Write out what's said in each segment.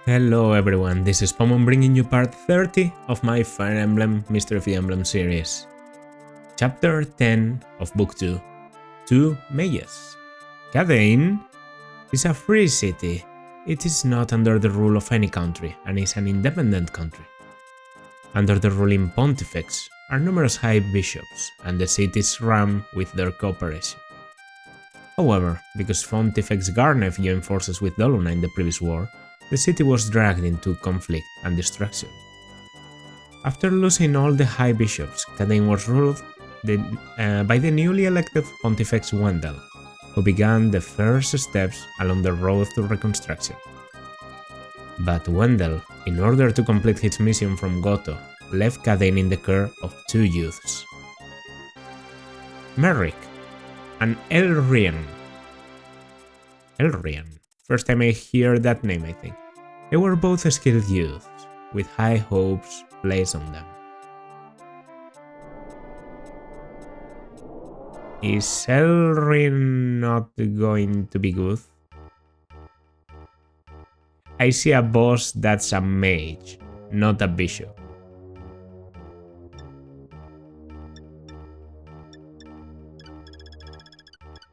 Hello everyone, this is Pomon bringing you part 30 of my Fire Emblem Mystery of the Emblem series. Chapter 10 of Book 2, Two Mages. Khadane is a free city. It is not under the rule of any country and is an independent country. Under the ruling pontifex are numerous high bishops and the city is run with their cooperation. However, because Pontifex Garnev joined forces with Doluna in the previous war, the city was dragged into conflict and destruction. After losing all the high bishops, Khadane was ruled by the newly elected Pontifex Wendell, who began the first steps along the road to reconstruction. But Wendell, in order to complete his mission from Goto, left Khadane in the care of two youths. Merrick and Elrian. First time I hear that name, I think. They were both skilled youths, with high hopes placed on them. Is Elrin not going to be good? I see a boss that's a mage, not a bishop.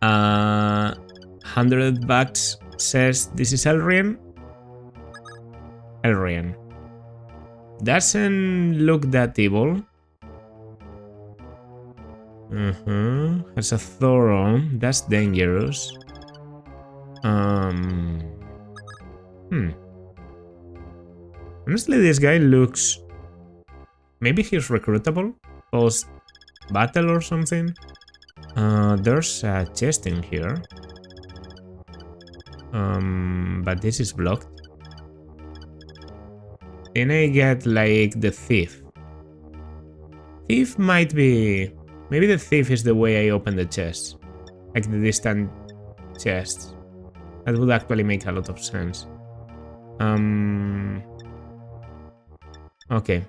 $100 says this is Elrian. Elrian doesn't look that evil. Has a Thoron. That's dangerous. Honestly, this guy looks. Maybe he's recruitable post battle or something. There's a chest in here. But this is blocked. Then I get like the thief. Thief might be. Maybe the thief is the way I open the chest. Like the distant chests. That would actually make a lot of sense. Okay.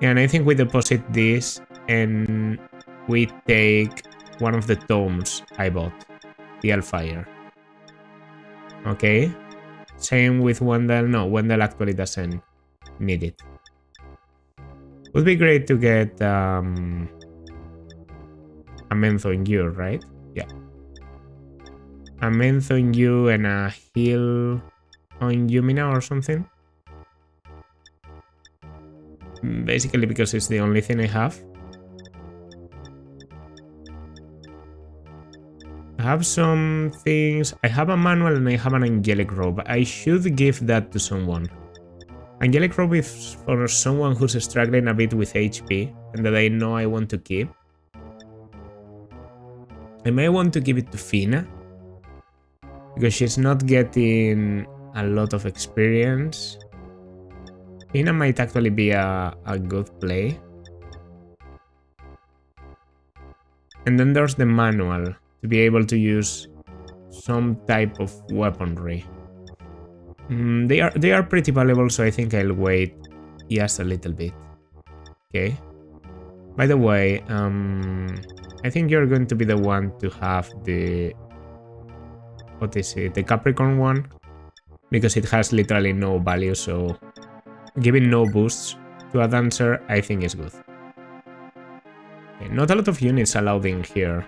And I think we deposit this and we take one of the tomes I bought. The Hellfire. Okay. Same with Wendell. No, Wendell actually doesn't need it. Would be great to get a Mentho in you, right? Yeah. A Mentho in you and a heal on Yumina or something. Basically because it's the only thing I have. I have some things. I have a manual and I have an angelic robe. I should give that to someone. Angelic robe is for someone who's struggling a bit with HP and that I know I want to keep. I may want to give it to Fina because she's not getting a lot of experience. Fina might actually be a good play. And then there's the manual to be able to use some type of weaponry. They are pretty valuable, so I think I'll wait just a little bit. Okay. By the way, I think you're going to be the one to have the... What is it? The Capricorn one? Because it has literally no value, so giving no boosts to a dancer, I think is good. Okay, not a lot of units allowed in here.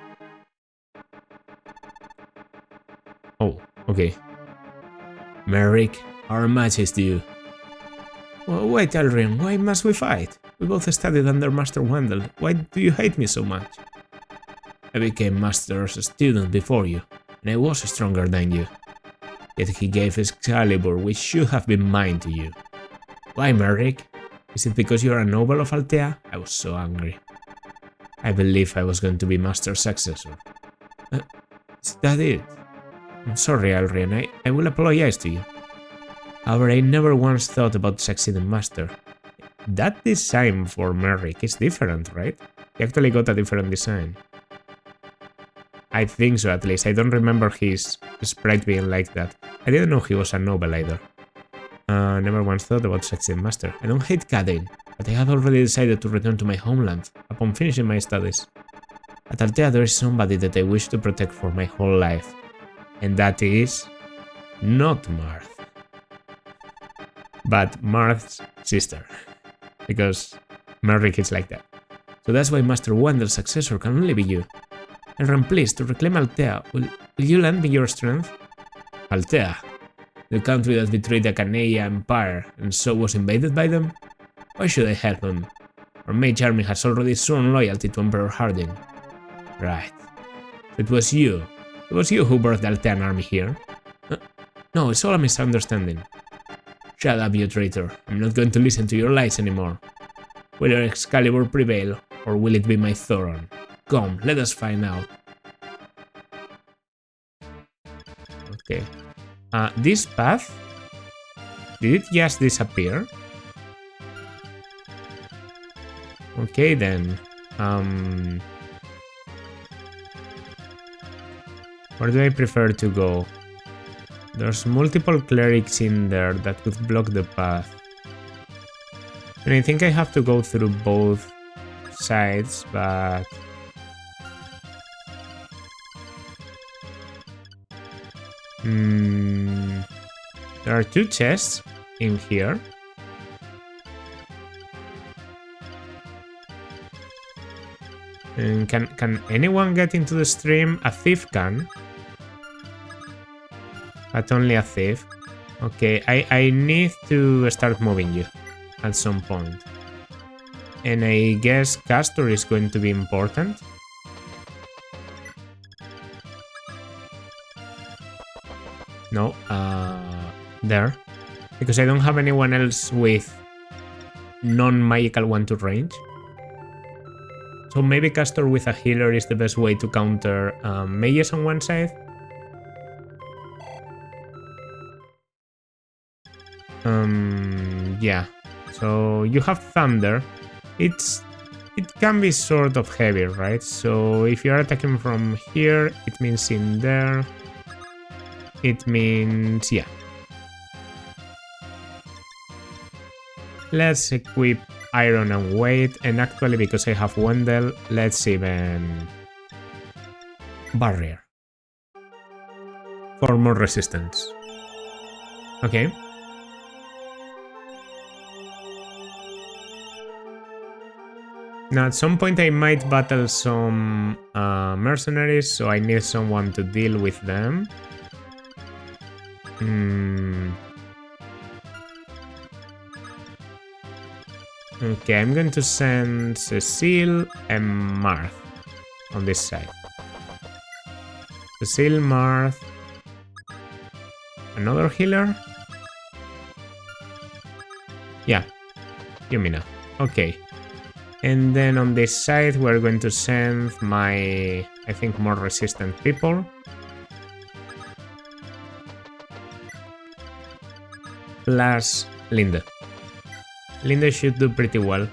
Oh, okay. Merrick, our match is due. Well, wait, Elrin, why must we fight? We both studied under Master Wendell. Why do you hate me so much? I became Master's student before you, and I was stronger than you. Yet he gave Excalibur, which should have been mine, to you. Why, Merrick? Is it because you're a noble of Altea? I was so angry. I believe I was going to be Master's successor. Is that it? I'm sorry, Elrian, I will apologize to you. However, I never once thought about succeeding Master. That design for Merrick is different, right? He actually got a different design. I think so, at least. I don't remember his sprite being like that. I didn't know he was a noble either. Never once thought about succeeding Master. I don't hate Khadane, but I have already decided to return to my homeland upon finishing my studies. At Altea there is somebody that I wish to protect for my whole life. And that is Not Marth. But Marth's sister. Because Merrick is like that. So that's why Master Wandel's successor can only be you. Elren, please, to reclaim Altea, will you lend me your strength? Altea? The country that betrayed the Canea Empire and so was invaded by them? Why should I help them? Our mage army has already sworn loyalty to Emperor Harding. Right. It was you. It was you who brought the Altean army here. No, it's all a misunderstanding. Shut up, you traitor. I'm not going to listen to your lies anymore. Will your Excalibur prevail, or will it be my Thoron? Come, let us find out. Okay. This path? Did it just disappear? Okay then. Where do I prefer to go? There's multiple clerics in there that could block the path. And I think I have to go through both sides, but... There are 2 chests in here. And can anyone get into the stream? A thief can. But only a thief. Okay, I need to start moving you at some point. And I guess Castor is going to be important. No, there. Because I don't have anyone else with non-magical one to range. So maybe Castor with a healer is the best way to counter mages on one side. Yeah. So you have Thunder. It can be sort of heavy, right? So if you're attacking from here, it means in there. It means, yeah. Let's equip Iron and Weight, and actually because I have Wendell, let's even Barrier for more resistance. Okay. Now at some point I might battle some mercenaries, so I need someone to deal with them. Okay, I'm going to send Cecile and Marth on this side. Cecile, Marth. Another healer? Yeah, Yumina. Okay. And then on this side we're going to send my, I think, more resistant people. Plus Linda. Linda should do pretty well.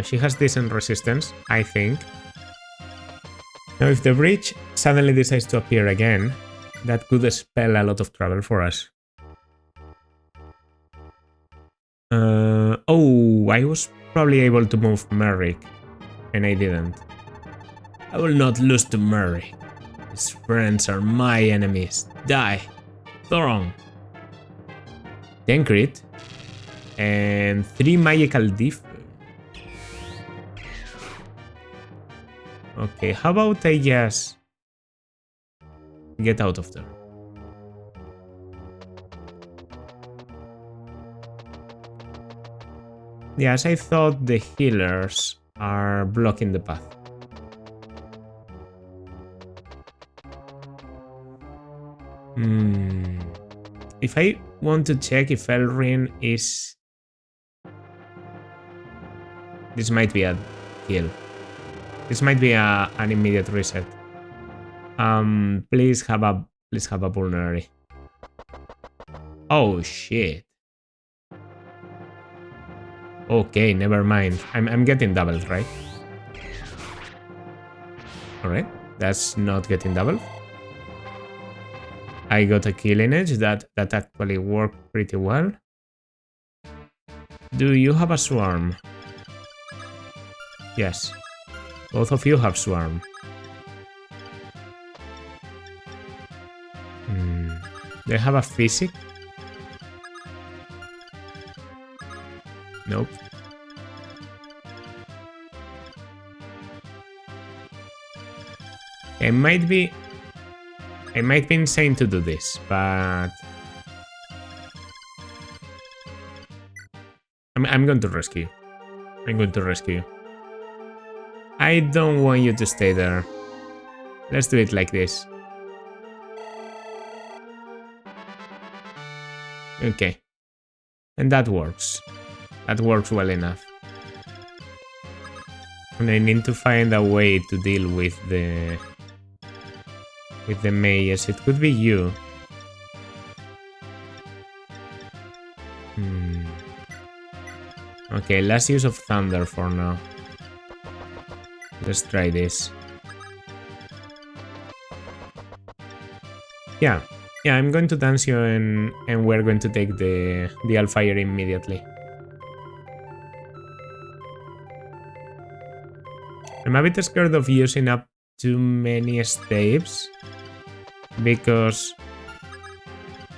She has decent resistance, I think. Now if the bridge suddenly decides to appear again, that could spell a lot of trouble for us. Oh, I was probably able to move Merrick, and I didn't. I will not lose to Merrick. His friends are my enemies. Die. Thoron. 10 crit. And 3 magical diff. Okay, how about I just get out of there? Yes, I thought the healers are blocking the path. If I want to check if Elrin is... This might be a kill. This might be an immediate reset. Please have a vulnerary. Oh shit. Okay, never mind. I'm getting doubled, right? Alright, that's not getting doubled. I got a killing edge that actually worked pretty well. Do you have a swarm? Yes. Both of you have swarm. They have a physic? Nope. It might be insane to do this, but I'm going to rescue. I'm going to rescue. I don't want you to stay there. Let's do it like this. Okay. And that works. That works well enough. And I need to find a way to deal with the mages. It could be you. Okay, last use of thunder for now. Let's try this. Yeah, I'm going to dance you and we're going to take the Alfire immediately. I'm a bit scared of using up too many staves because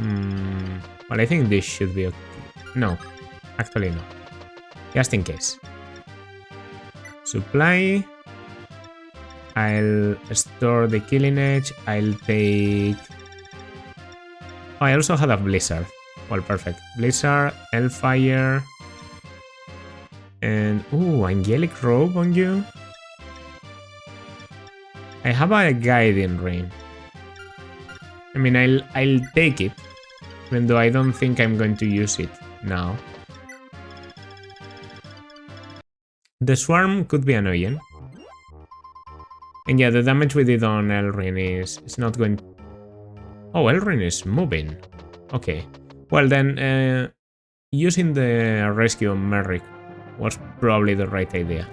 well, I think this should be okay. No, actually no. Just in case. Supply. I'll store the Killing Edge. I'll take... Oh, I also had a Blizzard. Well, perfect. Blizzard, Hellfire. And... Ooh, Angelic Robe on you. I have a Guiding Ring. I mean, I'll take it. Even though I don't think I'm going to use it now. The Swarm could be annoying. And yeah, the damage we did on Elrin is not going... Oh, Elrin is moving. Okay. Well then, using the rescue on Merrick was probably the right idea.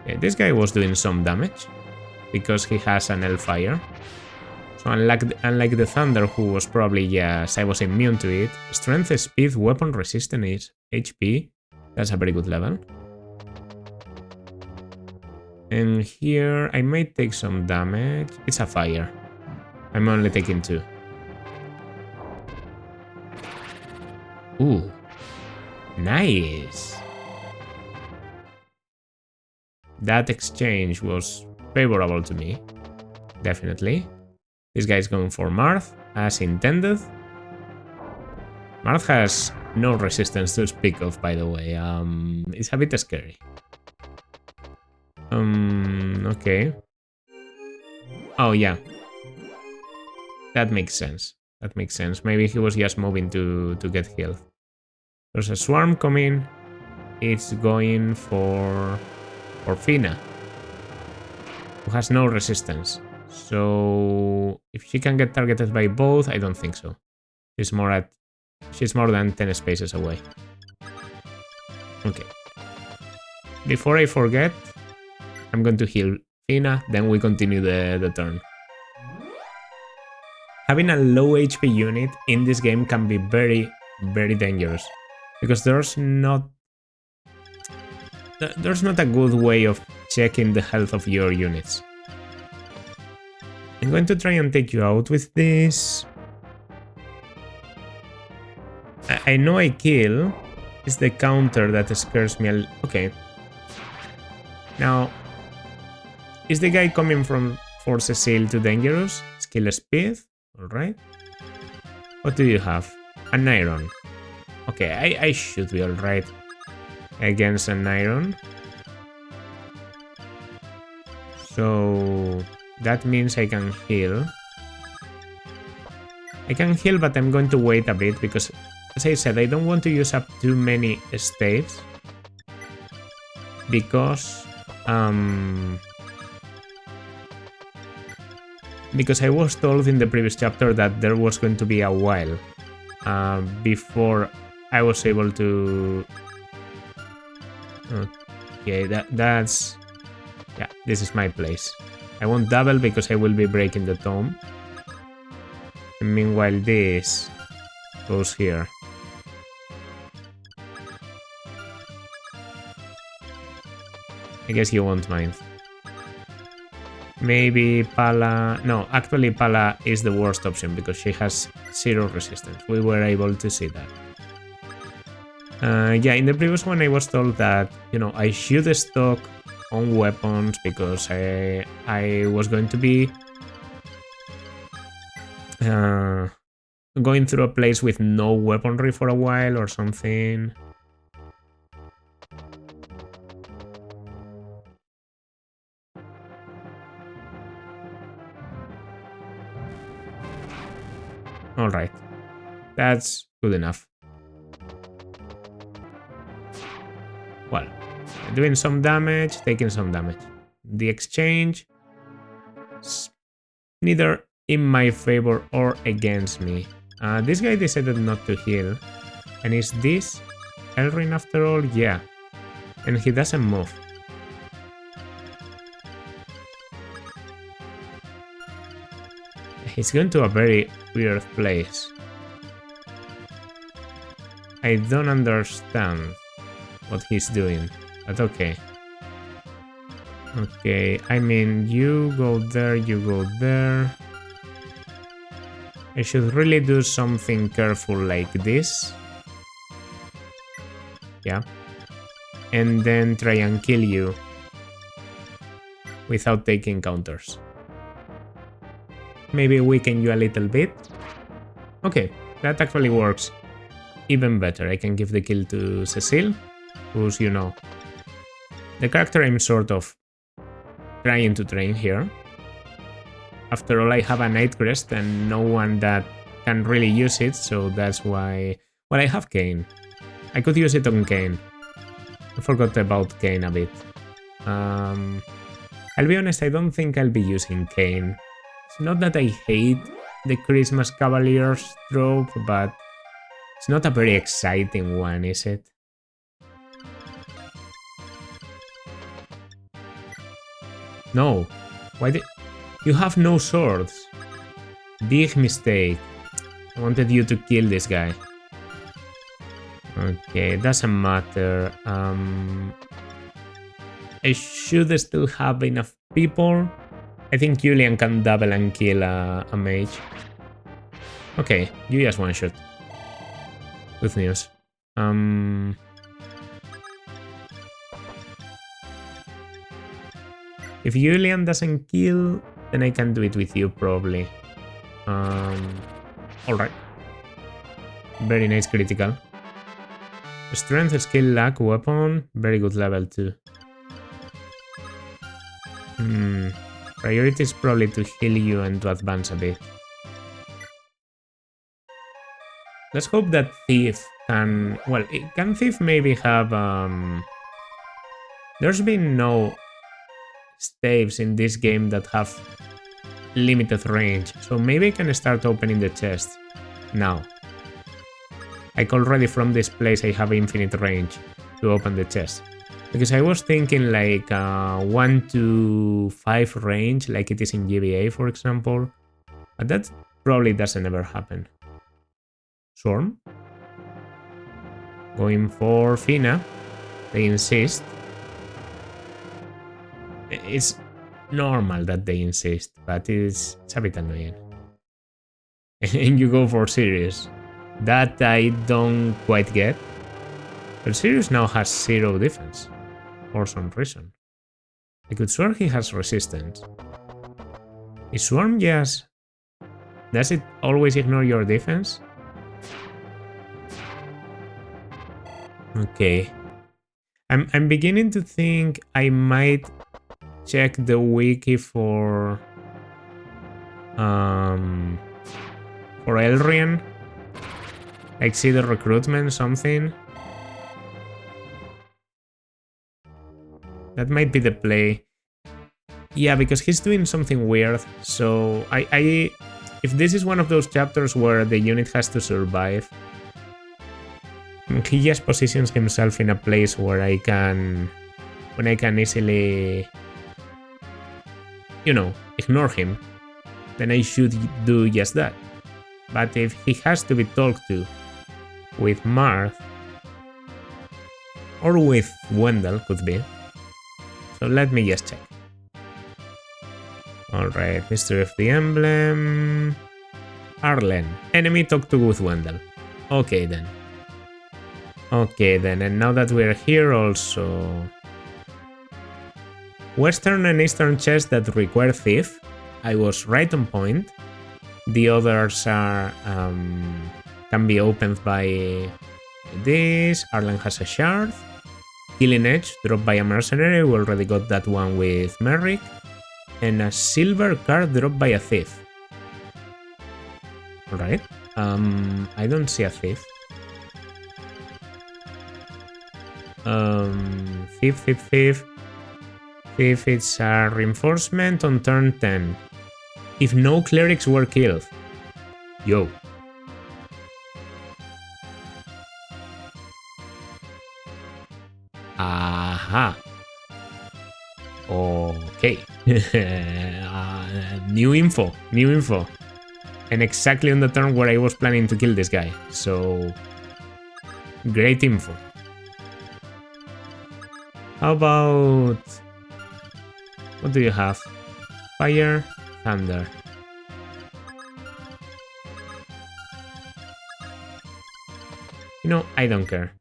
Yeah, this guy was doing some damage because he has an Hellfire. So unlike the Thunder, who was probably, yes, I was immune to it. Strength, Speed, Weapon Resistance, HP. That's a very good level. And here I might take some damage. It's a fire. I'm only taking 2. Ooh. Nice. That exchange was favorable to me. Definitely. This guy's going for Marth, as intended. Marth has no resistance to speak of, by the way. It's a bit scary. Okay. Oh, yeah. That makes sense. That makes sense. Maybe he was just moving to get healed. There's a swarm coming. It's going for Fina, who has no resistance. So if she can get targeted by both, I don't think so. She's more than 10 spaces away. Okay. Before I forget, I'm going to heal Fina, then we continue the turn. Having a low HP unit in this game can be very, very dangerous, because there's not a good way of checking the health of your units. I'm going to try and take you out with this. I know I kill. It's the counter that scares me. Okay. Now, is the guy coming from Force Seal too dangerous? Skill Speed? Alright. What do you have? An Iron. Okay, I should be alright against an Iron. So that means I can heal. I can heal, but I'm going to wait a bit because, as I said, I don't want to use up too many staves. Because I was told in the previous chapter that there was going to be a while before I was able to... Okay, that's... Yeah, this is my place. I won't double because I will be breaking the tome. And meanwhile, this goes here. I guess you won't mind. Maybe Pala... No, actually Pala is the worst option because she has 0 resistance. We were able to see that. Yeah, in the previous one I was told that, you know, I should stock on weapons because I was going to be going through a place with no weaponry for a while or something. Alright, that's good enough. Well, doing some damage, taking some damage. The exchange is neither in my favor or against me. This guy decided not to heal. And is this Elrin after all? Yeah. And he doesn't move. He's going to a very weird place. I don't understand what he's doing, but okay. Okay, I mean, you go there, you go there. I should really do something careful like this. Yeah. And then try and kill you without taking counters. Maybe weaken you a little bit. Okay, that actually works even better. I can give the kill to Cecile, who's, you know, the character I'm sort of trying to train here. After all, I have a Night Crest and no one that can really use it, so that's why... Well, I have Kain. I could use it on Kain. I forgot about Kain a bit. I'll be honest, I don't think I'll be using Kain. It's not that I hate the Christmas Cavaliers trope, but it's not a very exciting one, is it? No. Why did... You have no swords. Big mistake. I wanted you to kill this guy. Okay, it doesn't matter. I should still have enough people. I think Julian can double and kill a mage. Okay, you just one shot. Good news. If Julian doesn't kill, then I can do it with you probably. Alright. Very nice critical. Strength, skill, luck, weapon. Very good level too. Priority is probably to heal you and to advance a bit. Let's hope that Thief can... Well, can Thief maybe have... There's been no staves in this game that have limited range, so maybe I can start opening the chest now. Like already from this place I have infinite range to open the chest. Because I was thinking like 1 to 5 range, like it is in GBA, for example. But that probably doesn't ever happen. Swarm. Going for Fina. They insist. It's normal that they insist, but it's a bit annoying. And you go for Sirius. That I don't quite get. But Sirius now has 0 defense. For some reason. I could swear he has resistance. Is Swarm just... Does it always ignore your defense? Okay. I'm beginning to think I might check the wiki for Elrian. Like see the recruitment, something. That might be the play. Yeah, because he's doing something weird. So if this is one of those chapters where the unit has to survive, he just positions himself in a place where I can easily, you know, ignore him. Then I should do just that. But if he has to be talked to with Marth or with Wendell, could be. So let me just check. Alright, Mystery of the Emblem. Arlen. Enemy talk to with Wendell. Okay then. Okay then, and now that we're here also... Western and Eastern chests that require Thief. I was right on point. The others are can be opened by this. Arlen has a shard. Killing Edge, dropped by a mercenary. We already got that one with Merrick. And a silver card dropped by a thief. Alright. I don't see a thief. Thief. Thief, it's a reinforcement on turn 10. If no clerics were killed. Yo. Aha. Okay. New info. And exactly on the turn where I was planning to kill this guy. So, great info. How about... What do you have? Fire, thunder. You know, I don't care.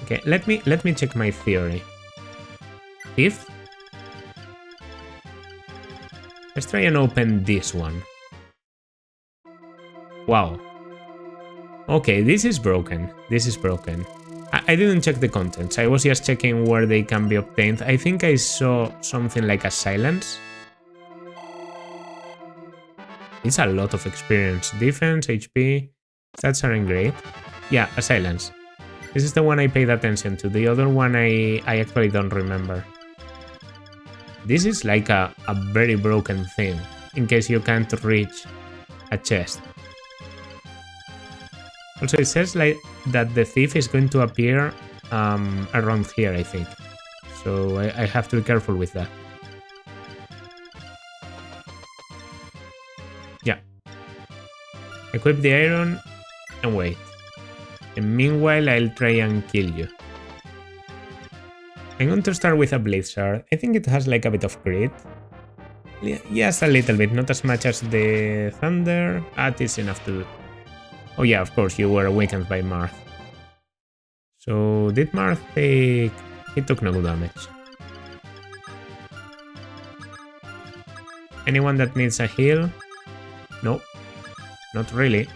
Okay, let me check my theory. Thief? Let's try and open this one. Wow. Okay, this is broken. I didn't check the contents. I was just checking where they can be obtained. I think I saw something like a silence. It's a lot of experience. Defense, HP. Stats aren't great. Yeah, a silence. This is the one I paid attention to. The other one I actually don't remember. This is like a very broken thing, in case you can't reach a chest. Also, it says like that the thief is going to appear around here, I think. So I have to be careful with that. Yeah. Equip the iron and wait. And meanwhile, I'll try and kill you. I'm going to start with a blade shard. I think it has like a bit of crit. Yes, a little bit, not as much as the thunder. That is enough to... Oh yeah, of course, you were awakened by Marth. So, did Marth take... He took no damage. Anyone that needs a heal? Nope. Not really.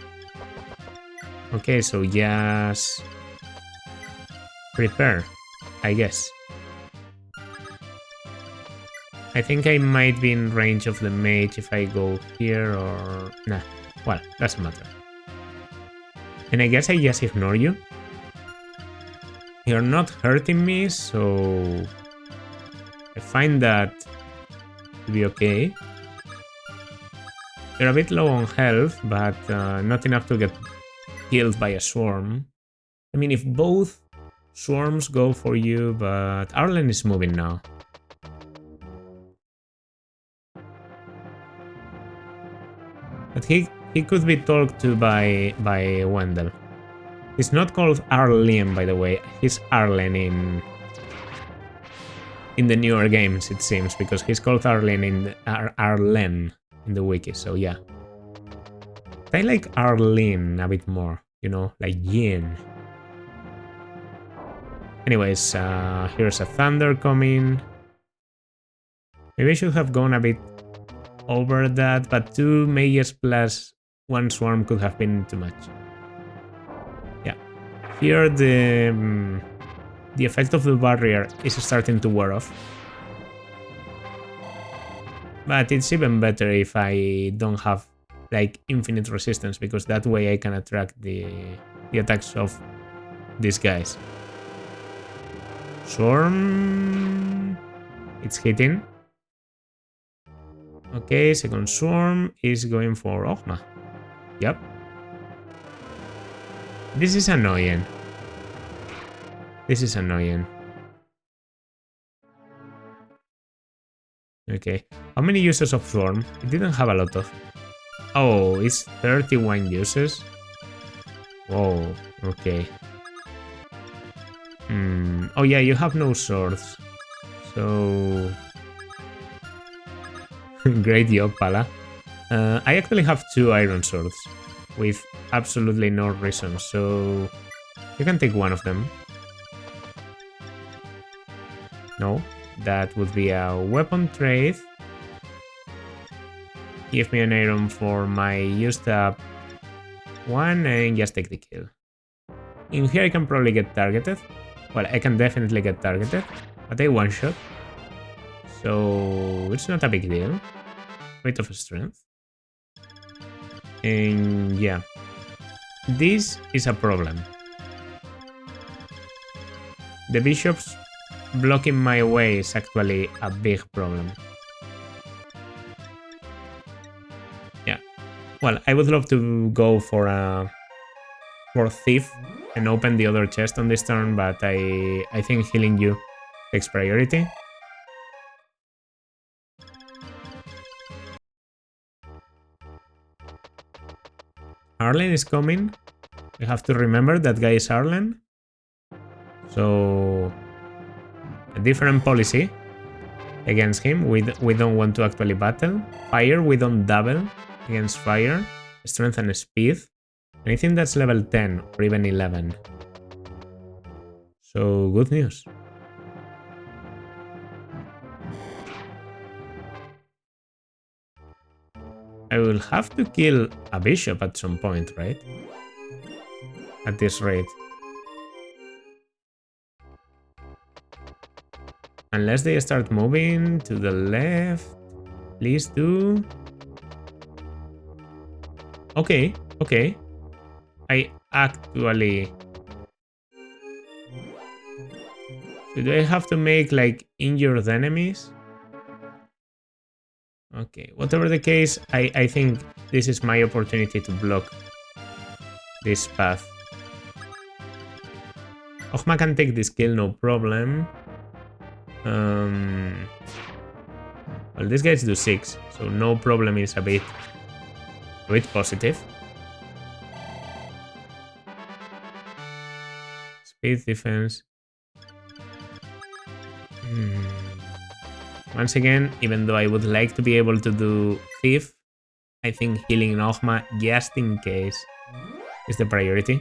Okay, so yes... Prepare, I guess. I think I might be in range of the mage if I go here or... Nah, well, doesn't matter. And I guess I just ignore you. You're not hurting me, so... I find that to be okay. You're a bit low on health, but not enough to get killed by a swarm. I mean, if both swarms go for you, but Arlen is moving now. But he could be talked to by Wendell. He's not called Arlen, by the way. He's Arlen in the newer games, it seems, because he's called Arlen in the wiki. So yeah, I like Arlen a bit more. You know, like Yin. Anyways, here's a thunder coming. Maybe I should have gone a bit over that, but 2 mages plus 1 swarm could have been too much. Yeah. Here the effect of the barrier is starting to wear off. But it's even better if I don't have like infinite resistance, because that way I can attract the attacks of these guys. Swarm... It's hitting. Okay, second swarm is going for Ogma. Yep. This is annoying. Okay. How many uses of swarm? It didn't have a lot of. Oh, it's 31 uses? Whoa, okay. Oh yeah, you have no swords. So... Great job, Pala. I actually have 2 iron swords with absolutely no reason, so you can take one of them. No, that would be a weapon trade. Give me an iron for my used up one and just take the kill. In here I can probably get targeted. Well, I can definitely get targeted, but I one-shot. So it's not a big deal. Weight of strength. And yeah, this is a problem. The bishops blocking my way is actually a big problem. Yeah, well, I would love to go for Thief and open the other chest on this turn, but I think healing you takes priority. Arlen is coming. We have to remember that guy is Arlen. So a different policy against him. We don't want to actually battle. Fire, we don't double against fire. Strength and speed. Anything that's level 10 or even 11. So good news. I will have to kill a bishop at some point, right? At this rate. Unless they start moving to the left. Please do. Okay, okay. I actually... So do I have to make like injured enemies? Okay, whatever the case, I think this is my opportunity to block this path. Ogma can take this kill, no problem. Well, these guys do 6, so no problem is a bit positive. Speed, defense. Once again, even though I would like to be able to do Thief, I think healing Ogma just in case is the priority.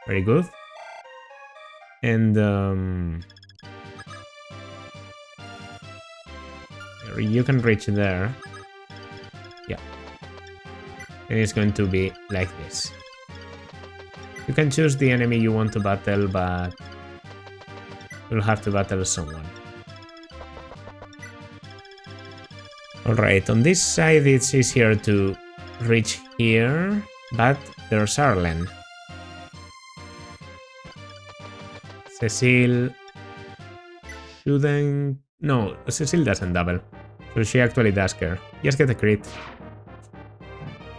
Very good. And you can reach there. Yeah. And it's going to be like this. You can choose the enemy you want to battle, but you'll have to battle someone. Alright, on this side it's easier to reach here, but there's Arlen. Cecile shouldn't... No, Cecile doesn't double. So she actually does care. Just get a crit.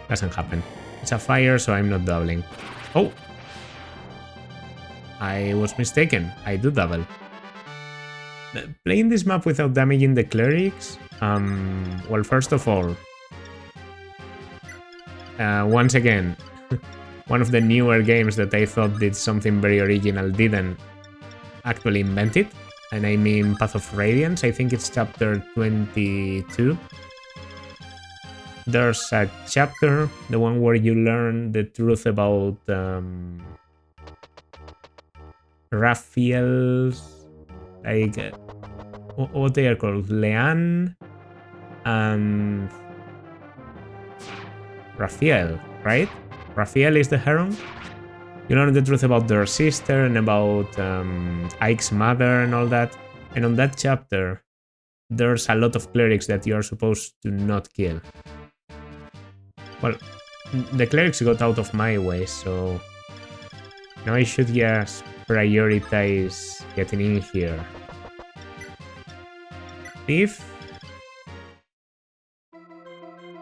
Doesn't happen. It's a fire, so I'm not doubling. Oh! I was mistaken. I do double. Playing this map without damaging the clerics? Well, first of all... once again, one of the newer games that I thought did something very original didn't actually invent it. And I mean Path of Radiance. I think it's chapter 22. There's a chapter, the one where you learn the truth about Raphael's, like, what they are called, Leanne and Raphael, right? Raphael is the Heron. You learn the truth about their sister and about Ike's mother and all that. And on that chapter, there's a lot of clerics that you are supposed to not kill. Well, the clerics got out of my way, so now I should just prioritize getting in here. Thief.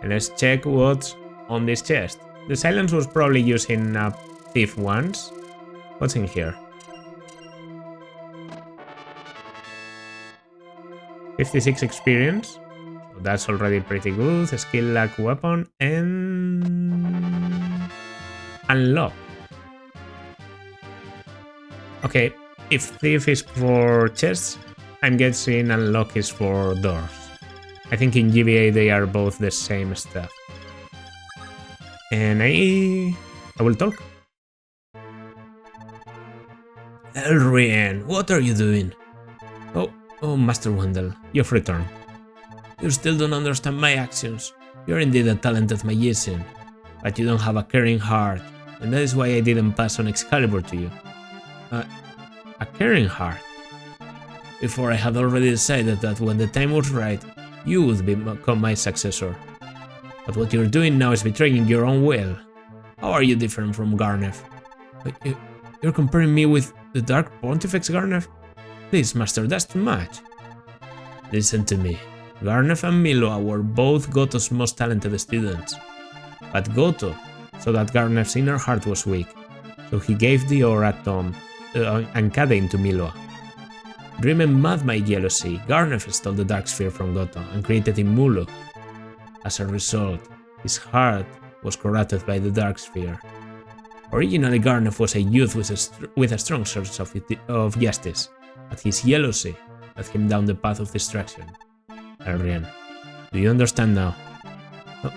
And let's check what's on this chest. The silence was probably using a Thief once. What's in here? 56 experience. So that's already pretty good. Skill luck weapon and unlock. Okay, if Thief is for chests, I'm guessing unlock is for doors. I think in GBA they are both the same stuff. And I will talk. Elrian, what are you doing? Oh, Master Wendell, you've returned. You still don't understand my actions. You're indeed a talented magician, but you don't have a caring heart, and that is why I didn't pass on Excalibur to you. A caring heart? Before I had already decided that when the time was right, you would become my successor. But what you're doing now is betraying your own will. How are you different from Garneth? You're comparing me with the Dark Pontifex Garneth? Please, Master, that's too much. Listen to me. Garneth and Miloa were both Goto's most talented students. But Goto saw that Garneth's inner heart was weak, so he gave the Aura Tome and Cadain to Miloa. Driven mad by jealousy, Garneth stole the Dark Sphere from Goto and created him Mulu. As a result, his heart was corrupted by the Dark Sphere. Originally, Garneth was a youth with a strong sense of justice, but his jealousy led him down the path of destruction. Elrian, do you understand now? Oh,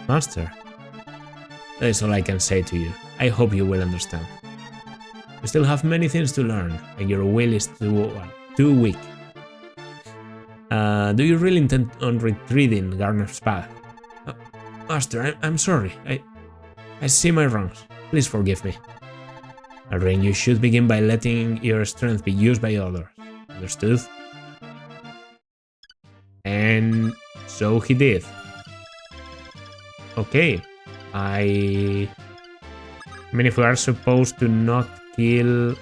Master. That is all I can say to you. I hope you will understand. You still have many things to learn, and your will is too weak. Do you really intend on retreating Garneth's path? Master, I'm sorry. I see my wrongs. Please forgive me. Elrian, you should begin by letting your strength be used by others. Understood? And so he did. Okay. I mean, if we are supposed to not kill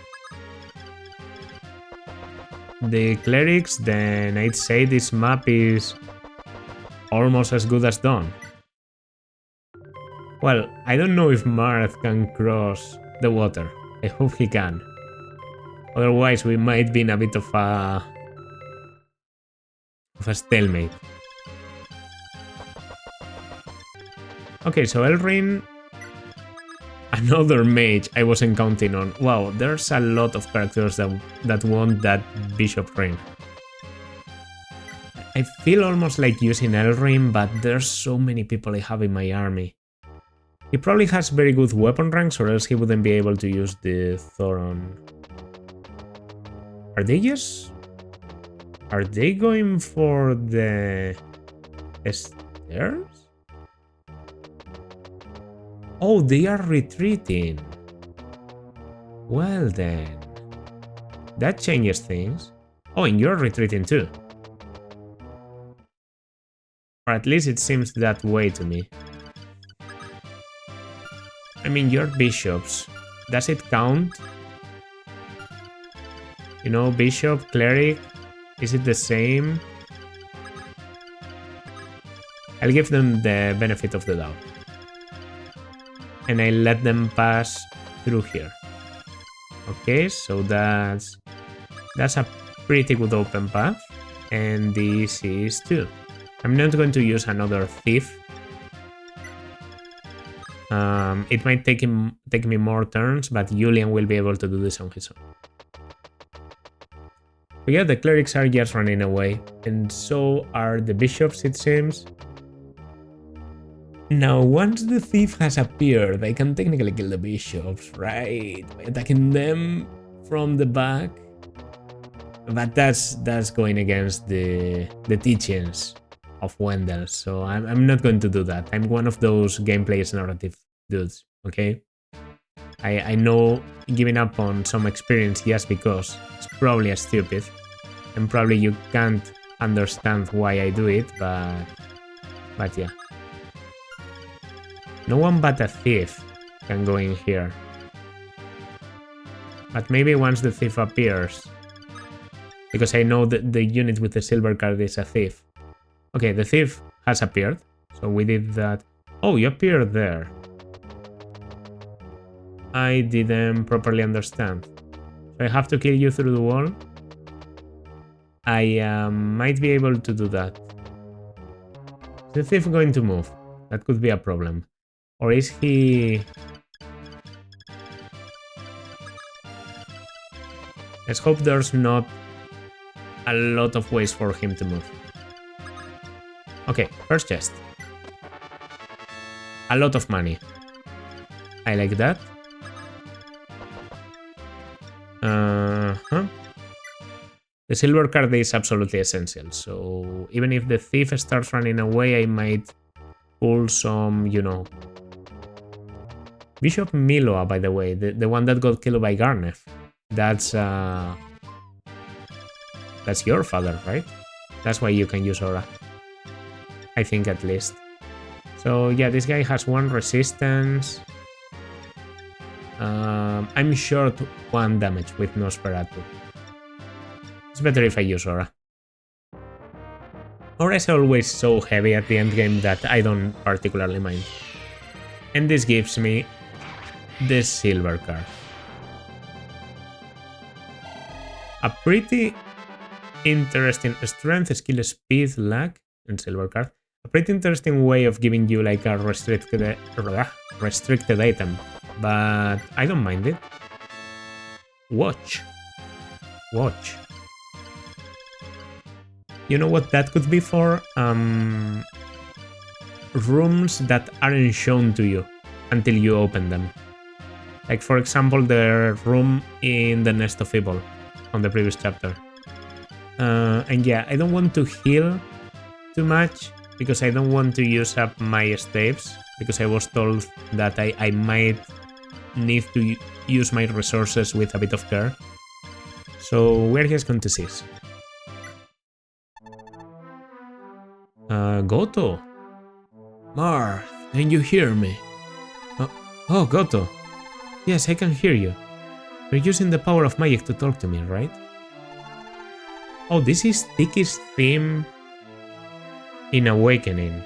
the clerics, then I'd say this map is almost as good as done. Well, I don't know if Marth can cross the water. I hope he can. Otherwise, we might be in a bit of a stalemate. Okay, so Elrin, another mage I wasn't counting on. Wow, there's a lot of characters that want that bishop ring. I feel almost like using Elrin, but there's so many people I have in my army. He probably has very good weapon ranks, or else he wouldn't be able to use the Thoron. Are they going for the stairs? Oh, they are retreating. Well then. That changes things. Oh, and you're retreating too. Or at least it seems that way to me. I mean, you're bishops. Does it count? You know, bishop, cleric, is it the same? I'll give them the benefit of the doubt. And I let them pass through here. Okay, so that's a pretty good open path. And this is too. I'm not going to use another thief. It might take me more turns, but Julian will be able to do this on his own. But yeah, the clerics are just running away, and so are the bishops, it seems. Now, once the thief has appeared, I can technically kill the bishops, right? By attacking them from the back. But that's going against the teachings of Wendell, so I'm not going to do that. I'm one of those gameplay narrative dudes, okay? I know giving up on some experience just because it's probably stupid, and probably you can't understand why I do it, but yeah. No one but a thief can go in here. But maybe once the thief appears, because I know that the unit with the silver card is a thief. Okay, the thief has appeared, so we did that. Oh, you appeared there. I didn't properly understand. So I have to kill you through the wall? I might be able to do that. Is the thief going to move? That could be a problem. Or is he... Let's hope there's not a lot of ways for him to move. Okay, first chest. A lot of money. I like that. The silver card is absolutely essential, so even if the thief starts running away, I might pull some, you know... Bishop Miloa, by the way, the one that got killed by Garneth. That's your father, right? That's why you can use Aura. I think at least. So yeah, this guy has 1 resistance. I'm short 1 damage with Nosferatu. It's better if I use Aura. Aura is always so heavy at the endgame that I don't particularly mind. And this gives me the silver card. A pretty interesting strength, skill, speed, luck, and silver card. A pretty interesting way of giving you like a restricted item, but I don't mind it. Watch. You know what that could be for? Rooms that aren't shown to you until you open them. Like for example, the room in the Nest of Evil on the previous chapter. And yeah, I don't want to heal too much because I don't want to use up my staves, because I was told that I might need to use my resources with a bit of care. So we're just going to cease. Goto. Marth, can you hear me? Oh, Goto. Yes, I can hear you. You're using the power of magic to talk to me, right? Oh, this is Tiki's theme in Awakening.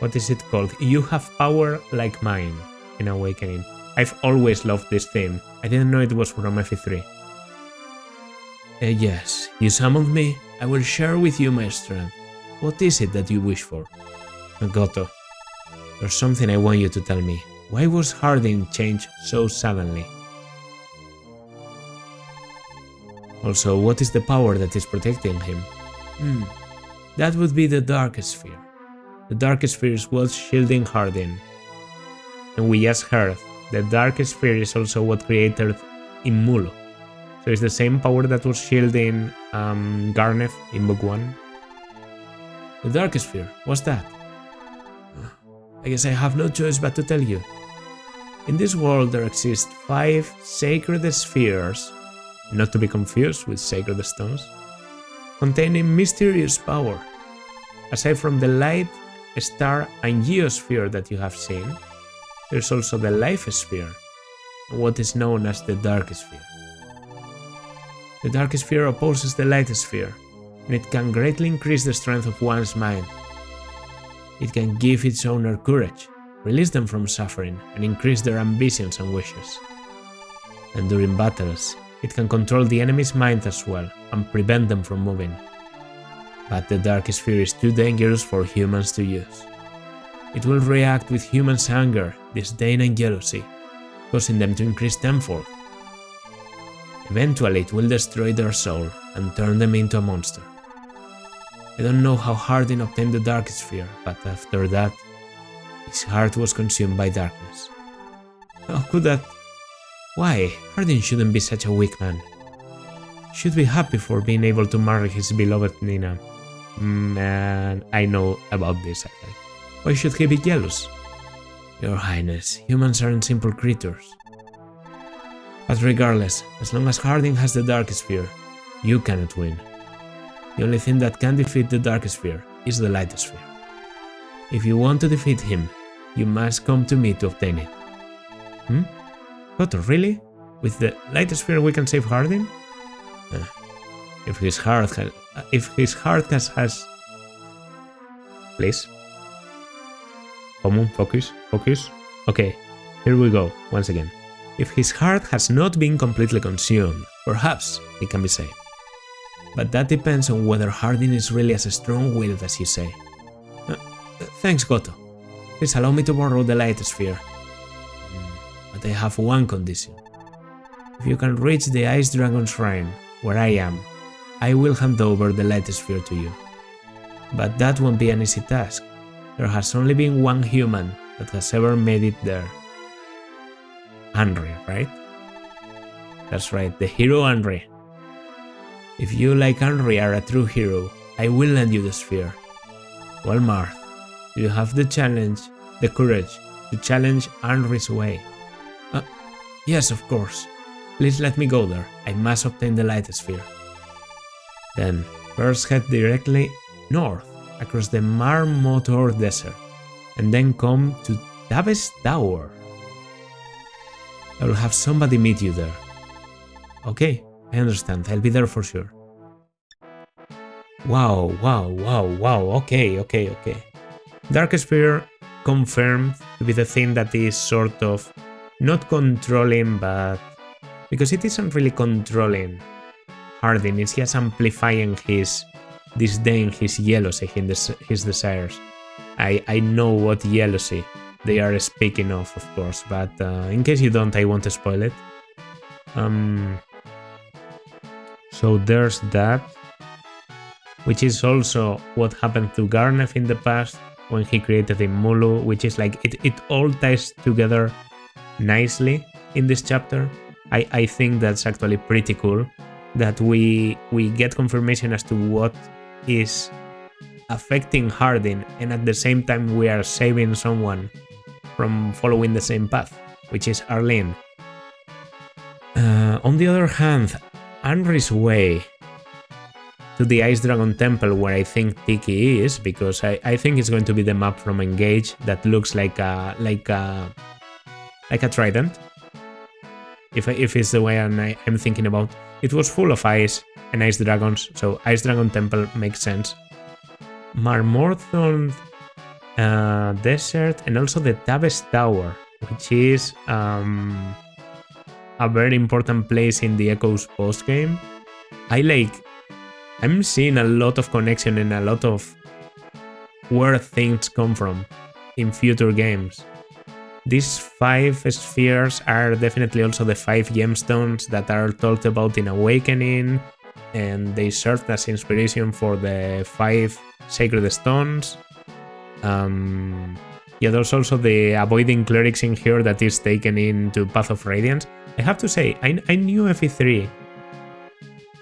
What is it called? You have power like mine in Awakening. I've always loved this theme. I didn't know it was from FE3. Yes, you summoned me. I will share with you my strength. What is it that you wish for? Goto, there's something I want you to tell me. Why was Hardin changed so suddenly? Also, what is the power that is protecting him? That would be the Dark Sphere. The Dark Sphere is what's shielding Hardin. And we just heard, the Dark Sphere is also what created Immulo. So it's the same power that was shielding Garneth in Book 1. The Dark Sphere, what's that? I guess I have no choice but to tell you. In this world there exist 5 sacred spheres, not to be confused with sacred stones, containing mysterious power. Aside from the light, star and geosphere that you have seen, there's also the life sphere, what is known as the Dark Sphere. The Dark Sphere opposes the light sphere, and it can greatly increase the strength of one's mind. It can give its owner courage, release them from suffering, and increase their ambitions and wishes. And during battles, it can control the enemy's mind as well, and prevent them from moving. But the Dark Sphere is too dangerous for humans to use. It will react with humans' anger, disdain and jealousy, causing them to increase tenfold. Eventually it will destroy their soul and turn them into a monster. I don't know how Hardin obtained the Dark Sphere, but after that, his heart was consumed by darkness. How could that? Why? Hardin shouldn't be such a weak man. He should be happy for being able to marry his beloved Nina. And I know about this actually. Why should he be jealous? Your Highness, humans aren't simple creatures. But regardless, as long as Hardin has the Dark Sphere, you cannot win. The only thing that can defeat the Dark Sphere is the Light Sphere. If you want to defeat him, you must come to me to obtain it. Goto, really? With the Light Sphere we can save Hardin? If his heart has... Please. Come on, focus. Okay, here we go, once again. If his heart has not been completely consumed, perhaps it can be saved. But that depends on whether Hardin is really as strong-willed as you say. Thanks, Goto. Please allow me to borrow the Light Sphere. But I have one condition. If you can reach the Ice Dragon Shrine, where I am, I will hand over the Light Sphere to you. But that won't be an easy task. There has only been one human that has ever made it there. Henry, right? That's right, the hero Henry. If you, like Henry, are a true hero, I will lend you the sphere. Well, Marth, do you have the courage to challenge Henry's way? Yes, of course. Please let me go there. I must obtain the Light Sphere. Then, first head directly north, across the Marmotor Desert, and then come to Tabes Tower. I will have somebody meet you there. Okay, I understand. I'll be there for sure. Wow, okay. Dark Sphere confirmed to be the thing that is sort of not controlling, but because it isn't really controlling Hardin, it's just amplifying his disdain, his jealousy, his desires. I know what jealousy they are speaking of course, but in case you don't, I won't spoil it. So there's that, which is also what happened to Garneth in the past when he created Imulu, which is like it all ties together nicely in this chapter. I think that's actually pretty cool that we get confirmation as to what is affecting Hardin, and at the same time we are saving someone from following the same path, which is Arlene. On the other hand, Henry's way to the Ice Dragon Temple, where I think Tiki is, because I think it's going to be the map from Engage that looks like a trident. If it's the way I'm thinking about, it was full of ice and ice dragons, so Ice Dragon Temple makes sense. Marmorthon Desert, and also the Tabes Tower, which is a very important place in the Echoes postgame. I'm seeing a lot of connection and a lot of where things come from in future games. These 5 spheres are definitely also the 5 gemstones that are talked about in Awakening, and they served as inspiration for the 5 sacred stones. Yeah, there's also the avoiding clerics in here that is taken into Path of Radiance. I have to say, I knew FE3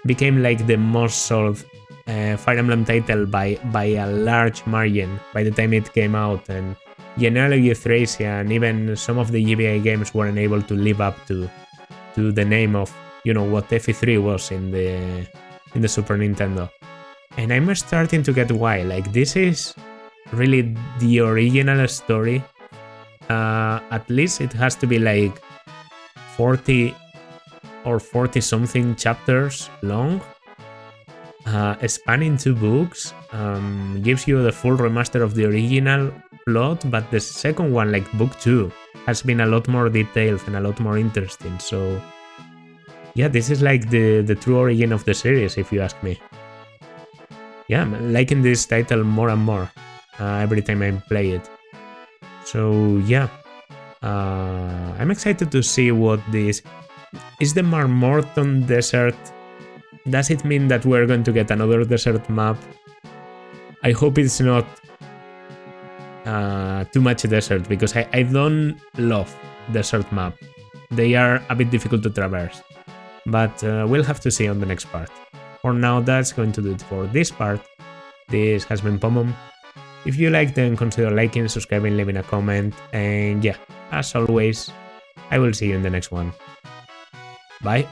became like the most sold Fire Emblem title by a large margin by the time it came out, and generally Euthrasia and even some of the GBA games weren't able to live up to the name of, you know, what FE3 was in the Super Nintendo. And I'm starting to get why. Like, this is really the original story. At least it has to be like 40 or 40 something chapters long, spanning 2 books, gives you the full remaster of the original plot, but the second one, like book 2, has been a lot more detailed and a lot more interesting. So yeah, this is like the true origin of the series, if you ask me. Yeah, I'm liking this title more and more every time I play it. So yeah, I'm excited to see what this is. The Marmorthon Desert, does it mean that we're going to get another desert map? I hope it's not too much desert, because I don't love desert map. They are a bit difficult to traverse, but we'll have to see on the next part. For now, that's going to do it for this part. This has been Pomum. If you liked, then consider liking, subscribing, leaving a comment, and yeah, as always, I will see you in the next one. Bye.